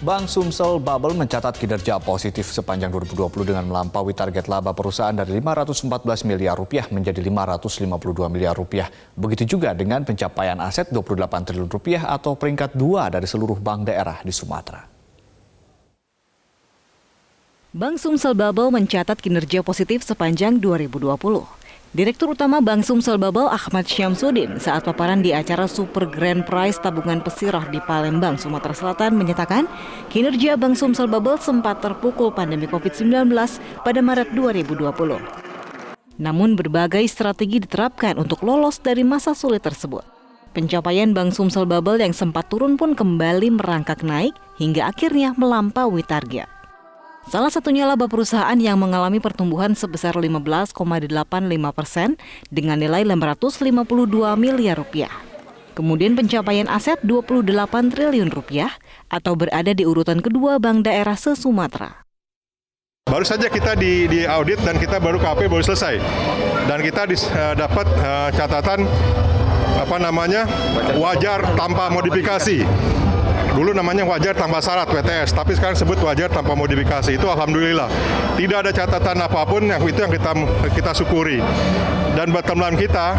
Bank Sumsel Bubble mencatat kinerja positif sepanjang 2020 dengan melampaui target laba perusahaan dari 514 miliar rupiah menjadi 552 miliar rupiah. Begitu juga dengan pencapaian aset 28 triliun rupiah atau peringkat 2 dari seluruh bank daerah di Sumatera. Bank Sumsel Bubble mencatat kinerja positif sepanjang 2020. Direktur Utama Bank Sumsel Bubble Ahmad Syamsuddin saat paparan di acara Super Grand Prize Tabungan Pesirah di Palembang, Sumatera Selatan menyatakan kinerja Bank Sumsel Bubble sempat terpukul pandemi COVID-19 pada Maret 2020. Namun berbagai strategi diterapkan untuk lolos dari masa sulit tersebut. Pencapaian Bank Sumsel Bubble yang sempat turun pun kembali merangkak naik hingga akhirnya melampaui target. Salah satunya laba perusahaan yang mengalami pertumbuhan sebesar 15,85% dengan nilai 552 miliar rupiah. Kemudian pencapaian aset 28 triliun rupiah atau berada di urutan kedua bank daerah se-Sumatera. Baru saja kita di audit dan kita baru KP baru selesai. Dan kita dapat catatan wajar tanpa modifikasi. Dulu namanya wajar tanpa syarat WTS, tapi sekarang sebut wajar tanpa modifikasi. Itu alhamdulillah. Tidak ada catatan apapun yang kita syukuri. Dan bottom line kita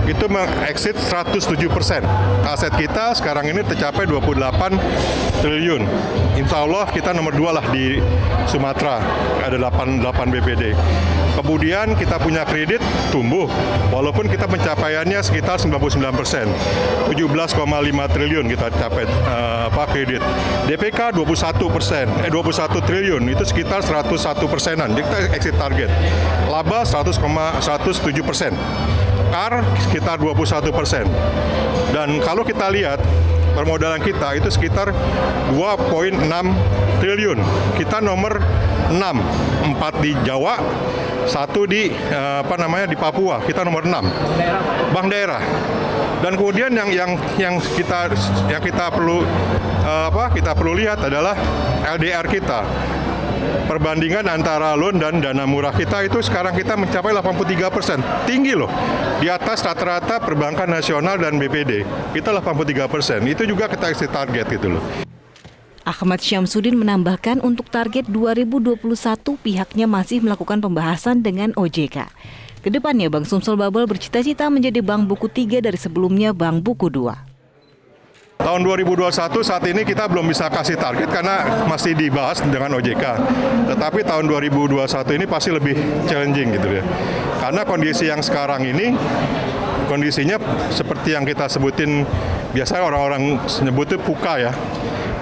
itu mengexit 107%. Aset kita sekarang ini tercapai 28 triliun. Insya Allah kita nomor 2 lah di Sumatera, ada 8 BPD. Kemudian kita punya kredit tumbuh, walaupun kita pencapaiannya sekitar 99%. 17,5 triliun kita capai kredit. DPK 21 triliun, itu sekitar 101%-an, kita exit target. Laba 100,107%. CAR sekitar 21%. Dan kalau kita lihat permodalan kita itu sekitar 2,6 triliun. Kita nomor 6, 4 di Jawa, 1 di di Papua. Kita nomor 6. Bank daerah. Dan kemudian yang kita perlu lihat adalah LDR kita. Perbandingan antara loan dan dana murah kita itu sekarang kita mencapai 83%. Tinggi loh. Di atas rata-rata perbankan nasional dan BPD. Kita 83%. Itu juga kita exit target gitu loh. Ahmad Syamsuddin menambahkan untuk target 2021 pihaknya masih melakukan pembahasan dengan OJK. Kedepannya Bank Sumsel Bubble bercita-cita menjadi bank buku 3 dari sebelumnya bank buku 2. Tahun 2021 saat ini kita belum bisa kasih target karena masih dibahas dengan OJK. Tetapi tahun 2021 ini pasti lebih challenging gitu ya. Karena kondisi yang sekarang ini, kondisinya seperti yang kita sebutin, biasanya orang-orang nyebutnya PUKA ya.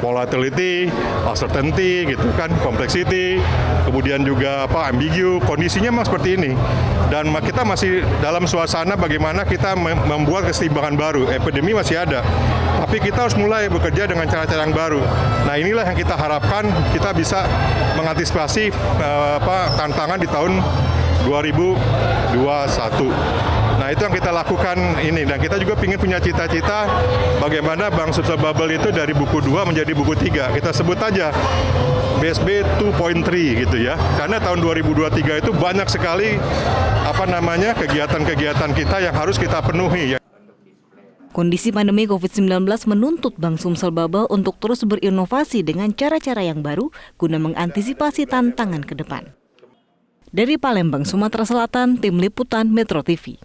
Volatility, uncertainty gitu kan, complexity, kemudian juga ambigu, kondisinya memang seperti ini. Dan kita masih dalam suasana bagaimana kita membuat keseimbangan baru. Epidemi masih ada, tapi kita harus mulai bekerja dengan cara-cara yang baru. Nah, inilah yang kita harapkan kita bisa mengantisipasi tantangan di tahun 2021. Nah, itu yang kita lakukan ini, dan kita juga ingin punya cita-cita bagaimana Bank Sumsel Bubble itu dari buku 2 menjadi buku 3. Kita sebut aja BSB 2.3 gitu ya. Karena tahun 2023 itu banyak sekali kegiatan-kegiatan kita yang harus kita penuhi ya. Kondisi pandemi COVID-19 menuntut Bank Sumsel Bubble untuk terus berinovasi dengan cara-cara yang baru guna mengantisipasi tantangan ke depan. Dari Palembang, Sumatera Selatan, Tim Liputan Metro TV.